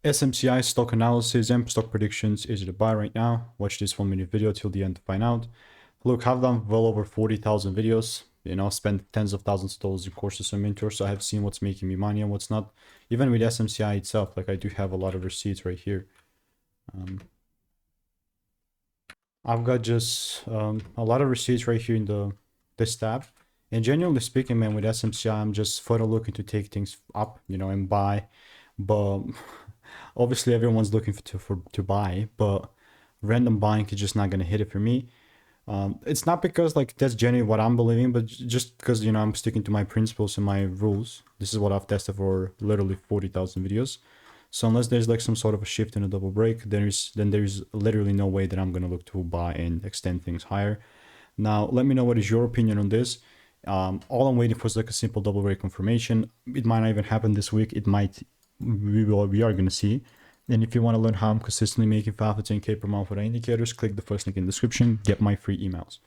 SMCI stock analysis and stock predictions. Is it a buy right now? Watch this 1 minute video till the end to find out. Look, I've done well over 40,000 videos, you know, spent tens of thousands of dollars in courses and mentors. So I have seen what's making me money and what's not. Even with SMCI itself, like I do have a lot of receipts right here. I've got just a lot of receipts right here in this tab. And generally speaking, man, with SMCI, I'm just further looking to take things up, you know, and buy. But obviously everyone's looking to buy, but random buying is just not going to hit it for me. It's not because like that's generally what I'm believing, but just because, you know, I'm sticking to my principles and my rules. This is what I've tested for literally 40,000 videos. So unless there's like some sort of a shift in a double break, there's literally no way that I'm going to look to buy and extend things higher. Now, let me know what is your opinion on this. All I'm waiting for is like a simple double break confirmation. It might not even happen this week. It might, we are going to see. And if you want to learn how I'm consistently making 5 to 10K per month with indicators, click the first link in the description, get my free emails.